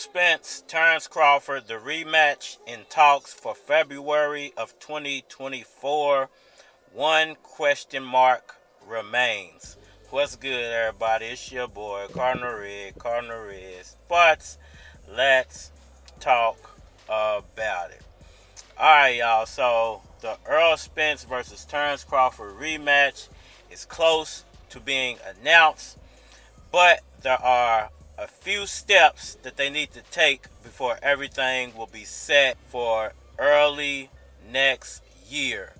Spence Terence Crawford, the rematch in talks for February of 2024. One question mark remains. What's good, everybody? It's your boy, Cardinal Red Sports. Let's talk about it. Alright, y'all. So, the Errol Spence versus Terence Crawford rematch is close to being announced, but there are a few steps that they need to take before everything will be set for early next year.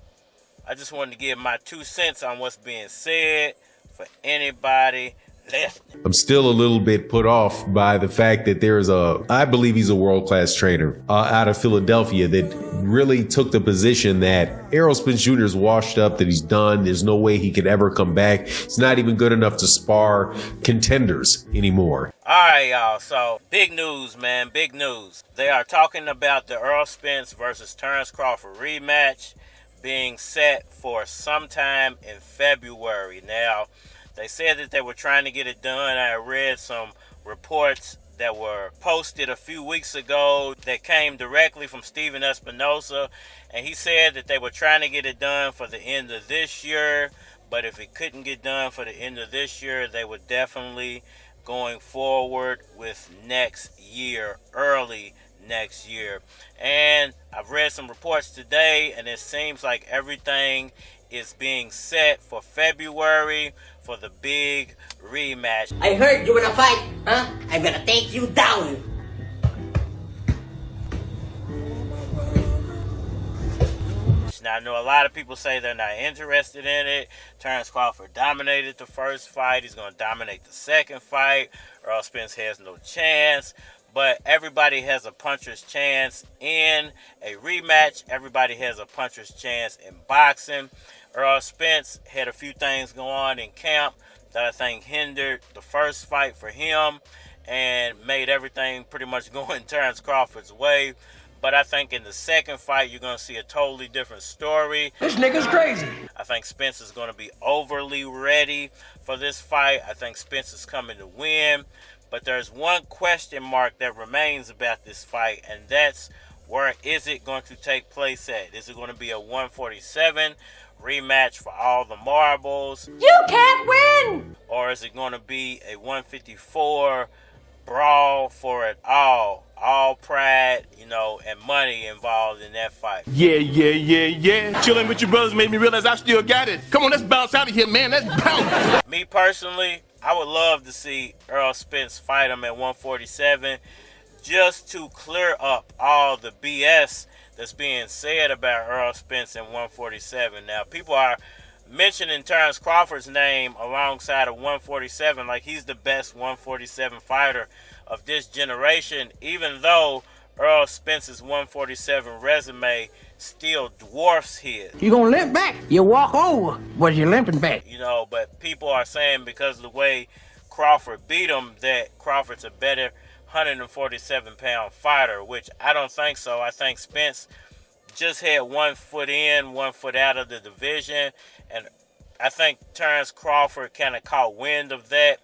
I just wanted to give my 2 cents on what's being said for anybody listening. I'm still a little bit put off by the fact that I believe he's a world-class trainer out of Philadelphia that really took the position that Errol Spence Jr. is washed up, that he's done. There's no way he could ever come back. He's not even good enough to spar contenders anymore. All right, y'all. So, big news, man. Big news. They are talking about the Errol Spence versus Terence Crawford rematch being set for sometime in February. Now, they said that they were trying to get it done. I read some reports that were posted a few weeks ago that came directly from Steven Espinosa, and he said that they were trying to get it done for the end of this year, but if it couldn't get done for the end of this year, they were definitely going forward with next year, early next year. And I've read some reports today, and it seems like everything is being set for February for the big rematch. I heard you wanna fight, huh? I'm gonna take you down. Now, I know a lot of people say they're not interested in it. Terence Crawford dominated the first fight. He's going to dominate the second fight. Errol Spence has no chance. But everybody has a puncher's chance in a rematch. Everybody has a puncher's chance in boxing. Errol Spence had a few things go on in camp that I think hindered the first fight for him and made everything pretty much go in Terence Crawford's way. But I think in the second fight, you're going to see a totally different story. This nigga's crazy. I think Spence is going to be overly ready for this fight. I think Spence is coming to win. But there's one question mark that remains about this fight, and that's where is it going to take place at? Is it going to be a 147 rematch for all the marbles? You can't win! Or is it going to be a 154 brawl for it all? All pride, and money involved in that fight. Yeah. Chilling with your brothers made me realize I still got it. Come on, let's bounce out of here, man. Let's bounce. Me personally, I would love to see Errol Spence fight him at 147 just to clear up all the BS that's being said about Errol Spence in 147. Now, people are mentioning Terence Crawford's name alongside of 147 like he's the best 147 fighter of this generation, even though Errol Spence's 147 resume still dwarfs his. You gonna limp back. You walk over, but you're limping back. But people are saying because of the way Crawford beat him that Crawford's a better 147-pound fighter, which I don't think so. I think Spence just had 1 foot in, 1 foot out of the division, and I think Terence Crawford kind of caught wind of that,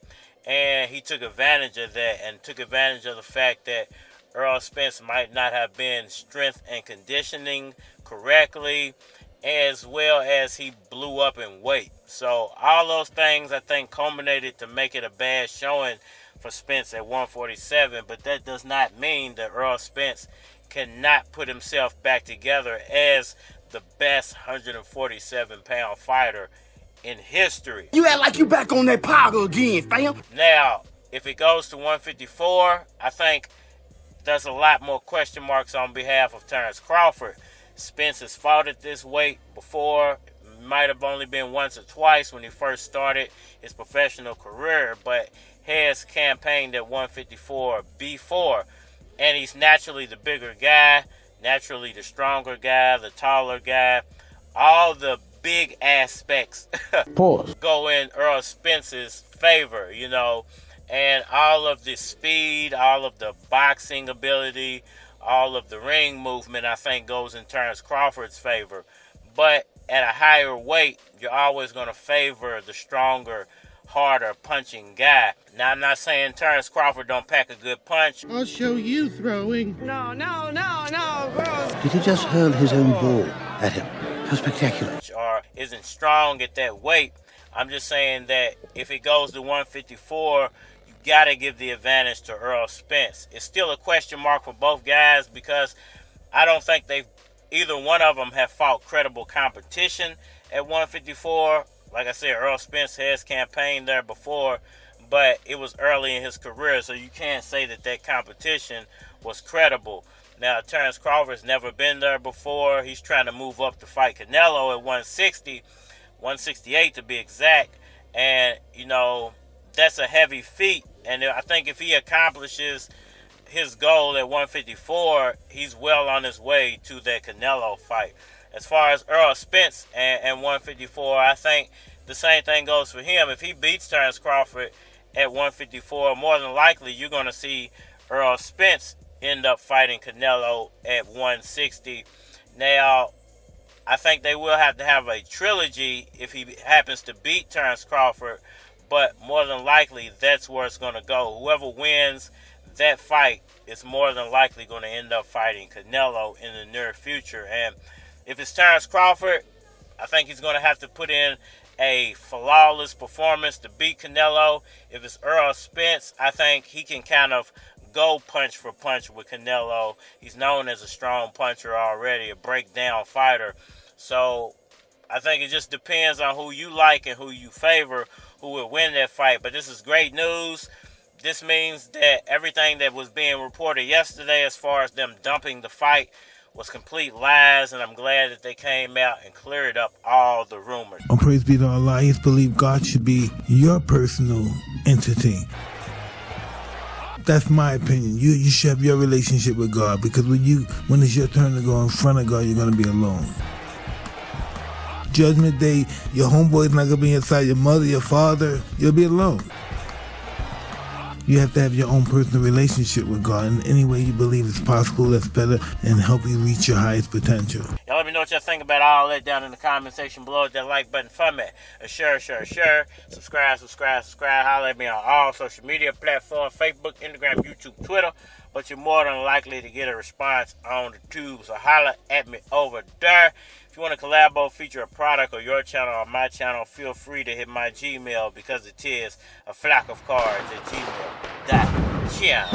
and he took advantage of that and took advantage of the fact that Errol Spence might not have been strength and conditioning correctly, as well as he blew up in weight. So all those things I think culminated to make it a bad showing for Spence at 147, but that does not mean that Errol Spence cannot put himself back together as the best 147-pound fighter in history. You act like you back on that powder again, fam. Now, if it goes to 154, I think there's a lot more question marks on behalf of Terence Crawford. Spence has fought at this weight before. Might have only been once or twice when he first started his professional career, but has campaigned at 154 before. And he's naturally the bigger guy, naturally the stronger guy, the taller guy. All the big aspects go in Errol Spence's favor, and all of the speed, all of the boxing ability, all of the ring movement, I think goes in Terence Crawford's favor. But at a higher weight, you're always going to favor the stronger, harder punching guy. Now, I'm not saying Terence Crawford don't pack a good punch. I'll show you throwing. No, girls. Did he just hurl his own ball at him? How spectacular. Or isn't strong at that weight. I'm just saying that if it goes to 154, you got to give the advantage to Errol Spence. It's still a question mark for both guys because I don't think either one of them have fought credible competition at 154. Like I said, Errol Spence has campaigned there before, but it was early in his career, so you can't say that competition was credible. Now, Terence Crawford's never been there before. He's trying to move up to fight Canelo at 160, 168 to be exact. And, that's a heavy feat. And I think if he accomplishes his goal at 154, he's well on his way to that Canelo fight. As far as Errol Spence and 154, I think the same thing goes for him. If he beats Terence Crawford at 154, more than likely you're going to see Errol Spence end up fighting Canelo at 160. Now, I think they will have to have a trilogy if he happens to beat Terence Crawford, but more than likely that's where it's going to go. Whoever wins that fight is more than likely going to end up fighting Canelo in the near future. And if it's Terence Crawford, I think he's going to have to put in a flawless performance to beat Canelo. If it's Errol Spence, I think he can kind of go punch for punch with Canelo. He's known as a strong puncher already, a breakdown fighter. So I think it just depends on who you like and who you favor, who will win that fight. But this is great news. This means that everything that was being reported yesterday as far as them dumping the fight was complete lies, and I'm glad that they came out and cleared up all the rumors. Oh, praise be to Allah. I just believe God should be your personal entity. That's my opinion. You should have your relationship with God, because when it's your turn to go in front of God, you're going to be alone. Judgment Day, your homeboy's not going to be inside, your mother, your father, you'll be alone. You have to have your own personal relationship with God in any way you believe is possible that's better and help you reach your highest potential. Y'all let me know what y'all think about all that down in the comment section below. Hit that like button for me. Share. Subscribe. Holler at me on all social media platforms, Facebook, Instagram, YouTube, Twitter. But you're more than likely to get a response on the tube. So holler at me over there. If you want to collabo, feature a product or your channel or my channel, feel free to hit my Gmail, because it is a flock of cards at gmail.com. We are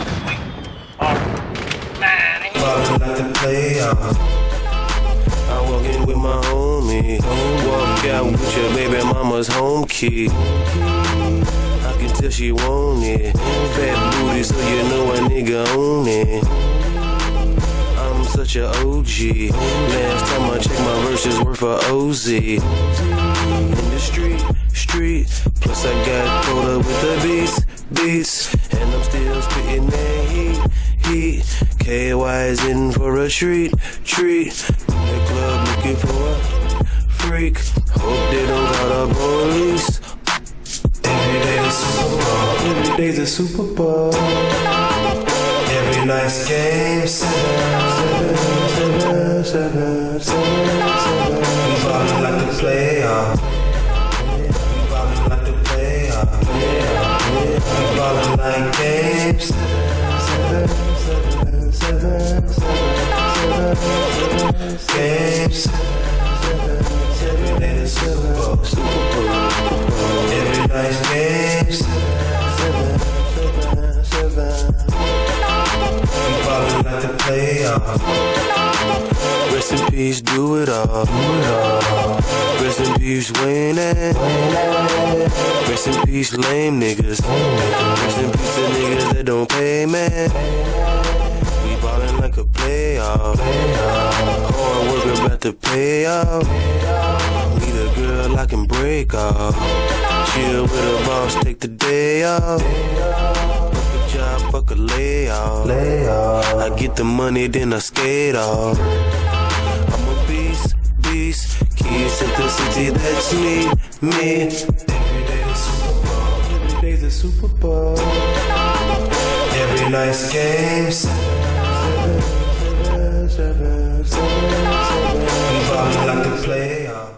I walk in with my homie, walk out with your baby mama's home key. I can tell she want it, fat booty, so you know a nigga own it. I'm such a OG. Last time I checked, my verses were for OZ. In the street, plus I got caught up with the beats, and I'm still spitting that heat. KY is in for a treat. The club looking for a freak. Hope they don't call the police. Every day's a Super Bowl. Every night's game 7. We ballin' like the playoff. We ballin' like the playoff. We ballin' like game 7. Game 7. Every day the Super Bowl. Every night's game 7. We ballin' like the playoff. Rest in peace, do it all. Rest in peace, Wayne. Rest in peace, lame niggas. Rest in peace, the niggas that don't pay, man. We ballin' like a playoff. Hard work about to pay off. Need a girl I can break off. Chill with a boss, take the day off. Fuck a job, fuck a layoff. I get the money, then I skate off. I'm a beast. Keys to the city, that's me. Every day's a Super Bowl. Every night's game 7. We ballin' like the playoff.